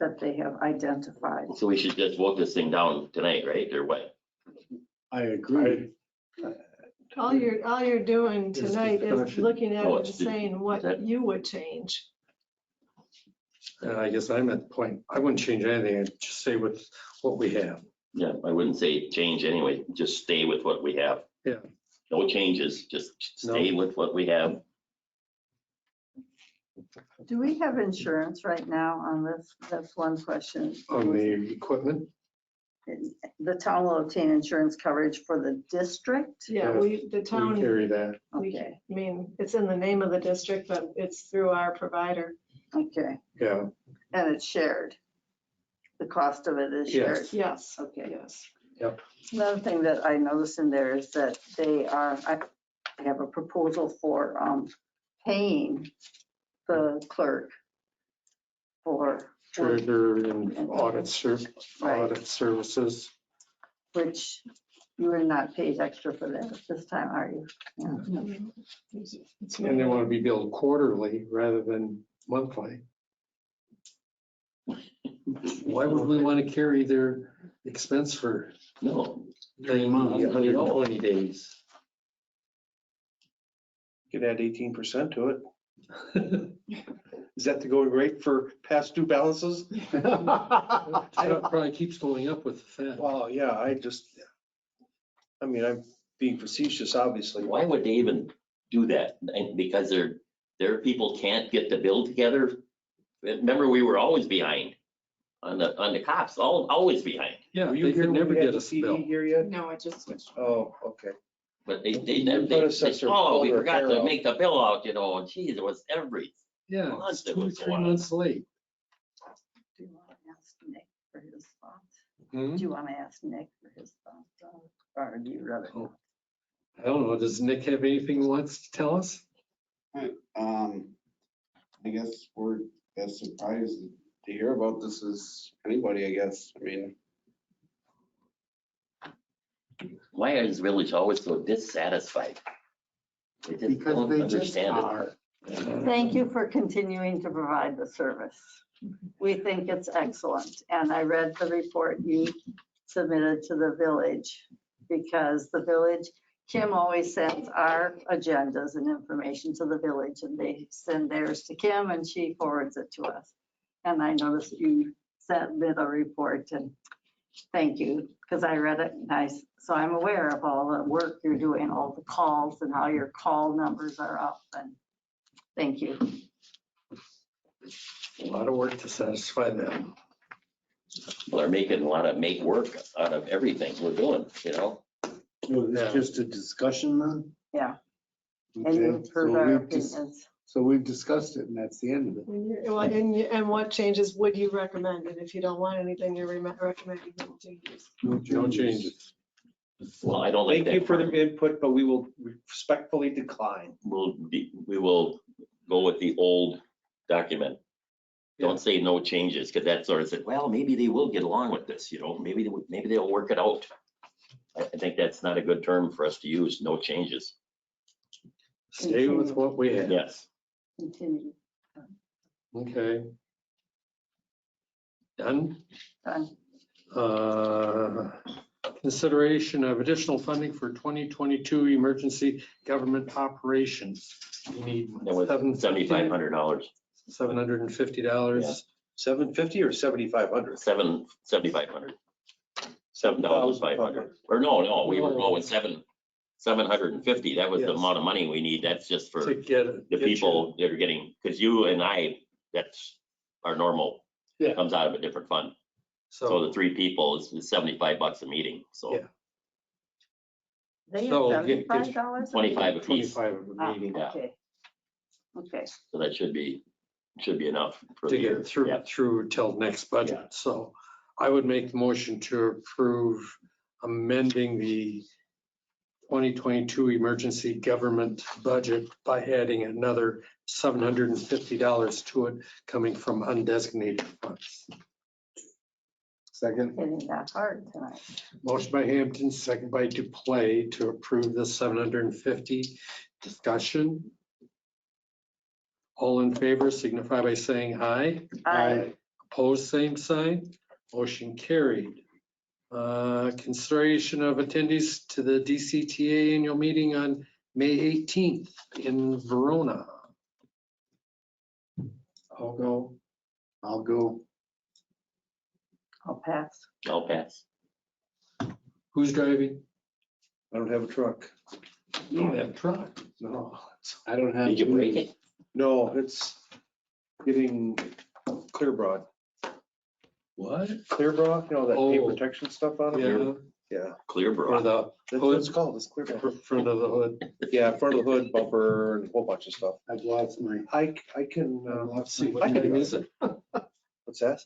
that they have identified. So we should just vote this thing down tonight, right? Or what? I agree. all you're doing It's tonight is discussion. looking at Oh, it and it's saying what that- you would change. And I guess I'm at the point, I wouldn't change anything, I'd just say with what we have. Yeah, I wouldn't say change anyway. Just stay with what we have. Yeah. No changes, just stay with what we have. Do we have insurance right now on this? That's one question. On the equipment, The town will obtain insurance coverage for the district? Yeah, the we town, carry that. Okay, I mean, it's in the name of the district, but it's through our provider. okay. Yeah, And it's shared? The cost of it is shared? Yes. Yes, Okay. yes. Another thing that I noticed in there is that I have a proposal for paying the clerk for, treasurer and audit Right. services. which you are not paid extra for that at this time, are you? Yeah. And they want to be billed quarterly rather than monthly. Why would we want to carry their expense for No, 120 days? Could add 18% to it. Is that the going rate for past due balances? It probably keeps going up with the Fed. Well, yeah, I'm being facetious, obviously. Why would they even do that? And because their people can't get the bill together? Remember, we were always behind on the cops, always behind. Yeah, Were you they here could when never we had get the us a bill. PD here yet? No, I just switched. Oh, okay. But they predecessor oh, we pulled their forgot hair to out. make the bill out, you know, and geez, it was every Yeah, month it's it 2 or was 3 going. months late. Do you want to ask Nick for his thoughts? Hmm? Do you want to ask Nick for his thoughts on it? Or do you rather? Oh. I don't know, does Nick have anything he wants to tell us? I guess we're as surprised to hear about this as anybody, I guess. I mean, Why is Village always so dissatisfied? They just Because don't they just understand it. are. Thank you for continuing to provide the service. We think it's excellent. And I read the report you submitted to the village because the village, Kim always sends our agendas and information to the village and they send theirs to Kim and she forwards it to us. And I noticed you sent me the report and thank you because I read it nice. So I'm aware of all the work you're doing, all the calls and how your call numbers are up and thank you. A lot of work to satisfy them. Well, they're making a lot of make work out of everything we're doing, you know? So Yeah. it's just a discussion then? Yeah. And Okay, you've so heard our we've dis- opinions. So we've discussed it and that's the end of it. And what changes would you recommend? And if you don't want anything, you're recommending no changes. No changes. Well, I don't like Thank you that. for the input, but we will respectfully decline. We will go with the old document. Don't say no changes, because that sort of said, well, maybe they will get along with this, you know, maybe they'll work it out. I think that's not a good term for us to use, no changes. Stay with what we have. Yes. Continue. Okay. Done? Done. Consideration of additional funding for 2022 emergency government operations. We need That was $7,500. $750. 750 or 7,500? $7,500. 7,500. Or no, we were going 750. That was the Yes. amount of money we need. That's just for To get the people that are getting, because you and I, that's our normal, Yeah. comes out of a different fund. So the 3 people is $75 a meeting, so Yeah. They So have get- $75? 25 apiece. 25 of a meeting yeah. Okay. Okay. So that should be enough for to the year. get through, Yeah. through till next budget. So I would make the motion to approve amending the 2022 emergency government budget by adding another $750 to it coming from undesignated funds. Second, Hitting that hard tonight. Motion by Hampton, second by Duplay to approve the 750. Discussion. All in favor signify by saying aye. Aye. Opposed, same sign. Motion carried. Consideration of attendees to the DCTA annual meeting on May 18th in Verona. I'll go. I'll go. I'll pass. I'll pass. Who's driving? I don't have a truck. You don't have a truck. No, I don't have. Did you break it? no, it's getting clear broad. What? Clear broad, you know, that paint Oh. protection stuff on it? Yeah, Yeah, Clear for bro. the that's what it's hood, called, it's clear broad. front of the hood. Yeah, front of the hood, bumper, and a whole bunch of stuff. I've lost my. I can, Let's see, I what can time do is it. it? What's that?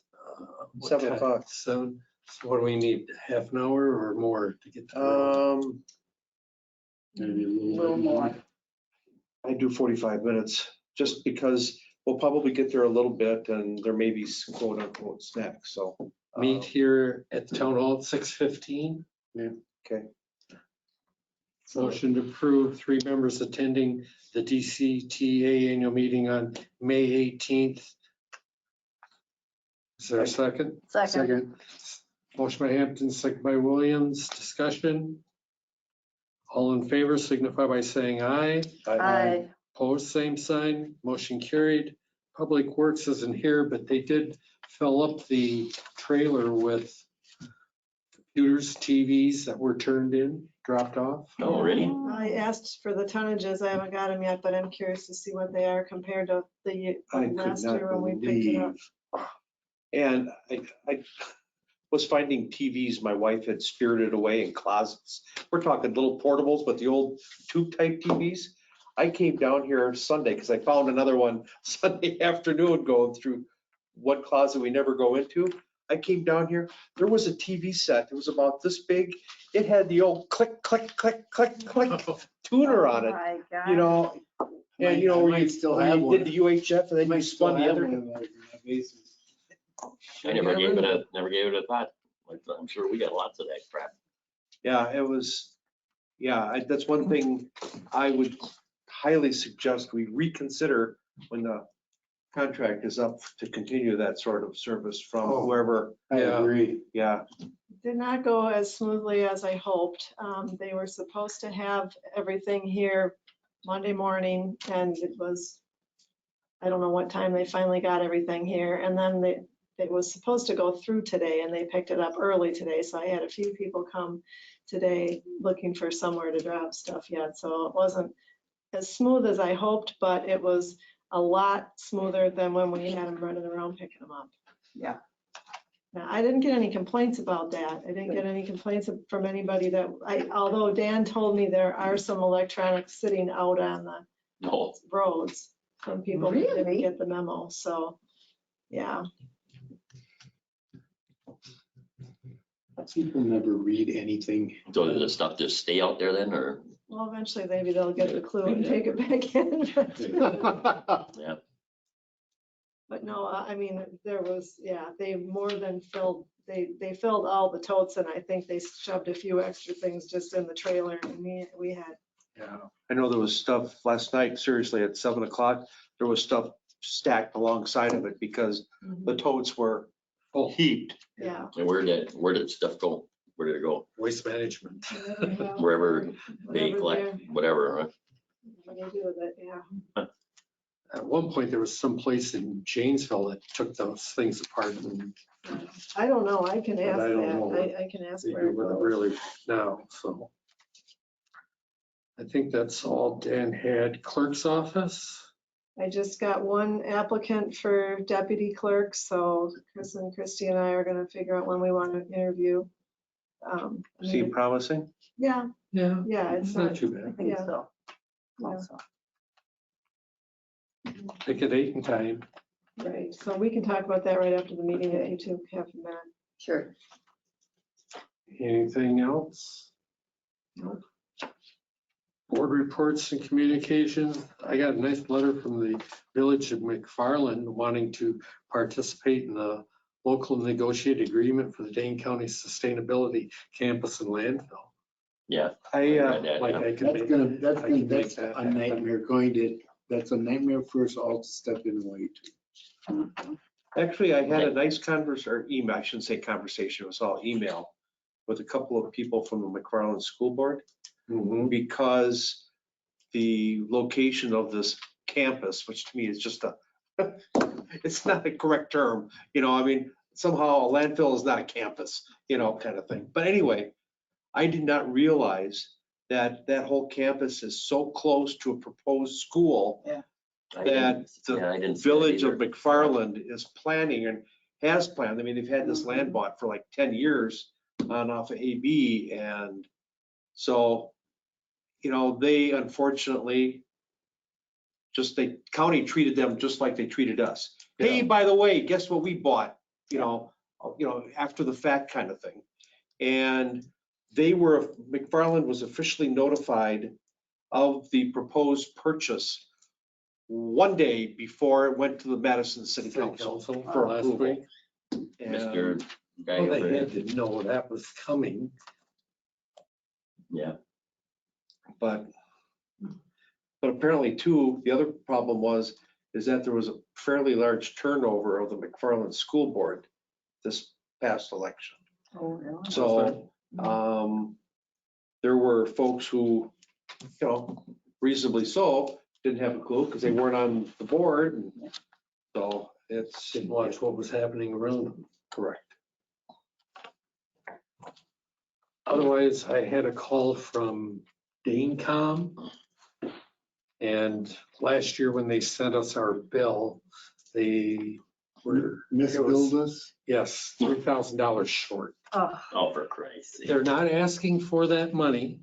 What 7 time? o'clock. 7. So what do we need? Half an hour or more to get to Verona? Maybe a A little more. I do 45 minutes, just because we'll probably get there a little bit and there may be quote unquote snacks, so. Meet here at the town hall at 6:15. Okay. Motion to approve 3 members attending the DCTA annual meeting on May 18th. Is there a second? Second. Motion by Hampton, second by Williams. Discussion. All in favor signify by saying aye. Aye. Opposed, same sign. Motion carried. Public Works isn't here, but they did fill up the trailer with computers, TVs that were turned in, dropped off. Oh, really? I asked for the tonnages. I haven't got them yet, but I'm curious to see what they are compared to the I could last not year when we picked it up. believe. And I was finding TVs my wife had spirited away in closets. We're talking little portables, but the old tube type TVs. I came down here Sunday because I found another one Sunday afternoon going through one closet we never go into. I came down here, there was a TV set. It was about this big. It had the old click, click, click, click, click tuner on it, My God. you know. And you know, where you still have one. Did the UHF and then you spun the other. I never gave it a thought. Like, I'm sure we got lots of that crap. Yeah, it was, that's one thing I would highly suggest we reconsider when the contract is up to continue that sort of service from whoever. I agree. Yeah, Did not go as smoothly as I hoped. They were supposed to have everything here Monday morning, and it was, I don't know what time they finally got everything here. And then it was supposed to go through today, and they picked it up early today. So I had a few people come today looking for somewhere to drop stuff yet. So it wasn't as smooth as I hoped, but it was a lot smoother than when we had them running around picking them up. Yeah. Now, I didn't get any complaints about that. I didn't get any complaints from anybody although Dan told me there are some electronics sitting out on the roads. Some people didn't Really? get the memo, so, yeah. People never read anything. So does the stuff just stay out there then, or? Well, eventually maybe they'll get the clue and take it back in. Yeah. But no, I mean, there was, they more than filled, they filled all the totes, and I think they shoved a few extra things just in the trailer, and we had. yeah. I know there was stuff last night, seriously, at 7 o'clock, there was stuff stacked alongside of it because the totes were heaped. Yeah. And where did stuff go? Where did it go? Waste management. Wherever they collect, whatever, huh? What do you do with it? Yeah. At one point, there was some place in Janesville that took those things apart and I don't know. I can ask I don't that. know I can ask they where do it with it goes. really now, so. I think that's all Dan had. Clerk's office. I just got one applicant for deputy clerk, so Chris and Christy and I are gonna figure out when we want to interview. Seem promising? Yeah, Yeah. it's It's not not, too I bad. think Yeah. so. Yeah. Also. Pick a date and time. right. So we can talk about that right after the meeting if you two have a minute. Sure. Anything else? Nope. Board reports and communications. I got a nice letter from the village of McFarland wanting to participate in the local negotiated agreement for the Dane County Sustainability Campus and Landfill. Yeah. I, read that, Like yeah. I can make, That's a nightmare that's a nightmare for us all to step in and wait. actually, I had a nice email, I shouldn't say conversation, it was all email with a couple of people from the McFarland School Board. Because the location of this campus, which to me is just it's not a correct term, I mean, somehow a landfill is not a campus, kind of thing. But anyway, I did not realize that whole campus is so close to a proposed school that the village of McFarland is planning and has planned. I mean, they've had this land bought for like 10 years on off of AB, and so they unfortunately the county treated them just like they treated us. Yeah. Hey, by the way, guess what we bought? After the fact kind of thing. And McFarland was officially notified of the proposed purchase one day before it went to the Madison City Council for last approval. week. Mr. Guy Well, over they had there. to know that was coming. Yeah. But apparently too, the other problem is that there was a fairly large turnover of the McFarland School Board this past election. Oh, really? So there were folks who, reasonably so, didn't have a clue because they weren't on the board. And so it's Didn't watch what was happening around them. correct. Otherwise, I had a call from Danecom. And last year when they sent us our bill, they were, Misbilled us? yes, $3,000 short. Oh, Oh, for Christ's sake. They're not asking for that money.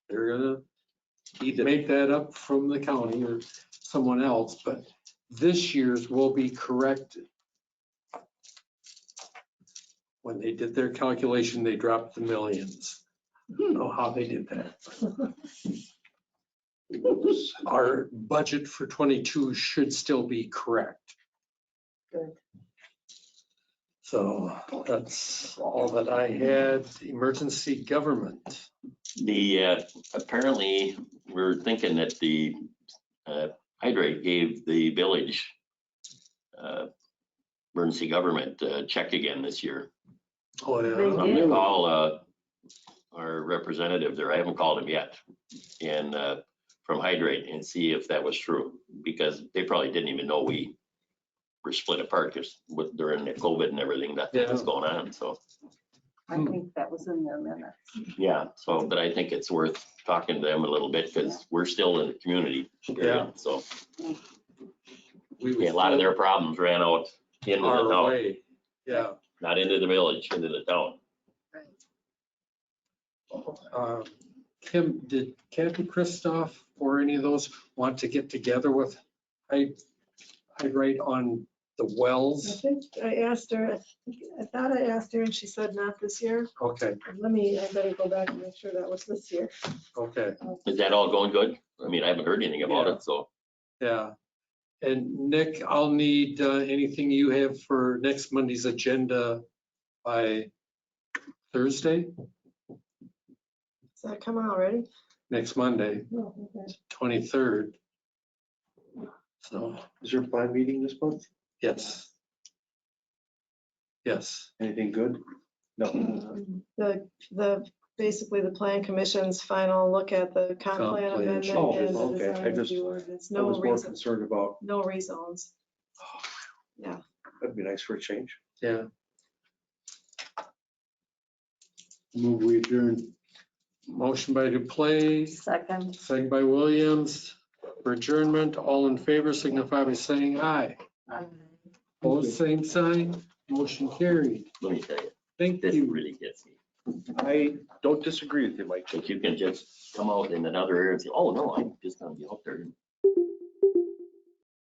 They're gonna make that up from the county or someone else, but this year's will be corrected. When they did their calculation, they dropped the millions. I don't know how they did that. Our budget for 22 should still be correct. good. So that's all that I had. Emergency government. The, apparently, we're thinking that the Hydrate gave the village emergency government check again this year. Oh, They yeah. I'm did. gonna call our representative there, I haven't called him yet, and from Hydrate and see if that was true, because they probably didn't even know we were split apart because during the COVID and everything that was going on, so. I think that was in their minutes. Yeah, so, but I think it's worth talking to them a little bit because we're still in the community. Yeah. So We a lot of their problems ran out into the our town, way. Yeah. not into the village, into the town. Kim, did Kathy Christoff or any of those want to get together with Hydrate on the I wells? think I asked her, I thought I asked her and she said not this year. Okay, I better go back and make sure that was this year. okay, Is that all going good? I mean, I haven't heard anything about Yeah. it, so. yeah. And Nick, I'll need anything you have for next Monday's agenda by Thursday, Is that coming already? next Monday, No, okay. 23rd. So, Is your plan meeting this month? yes. Yes. Anything good? No. Basically the plan commission's final look at the comp Comp plan plan. amendment Oh, and the okay. design review ordinance. I No was more reason, concerned about, no rezones. Yeah. that'd be nice for a change. Yeah. Move we adjourn. Motion by Duplay, Second. second by Williams. For adjournment, all in favor signify by saying aye. Opposed, same sign. Motion carried. Let me tell you, Thank this you. really gets me. I don't disagree with you, Mike. If you can just come out in another area and say, oh, no, I'm just gonna be out there and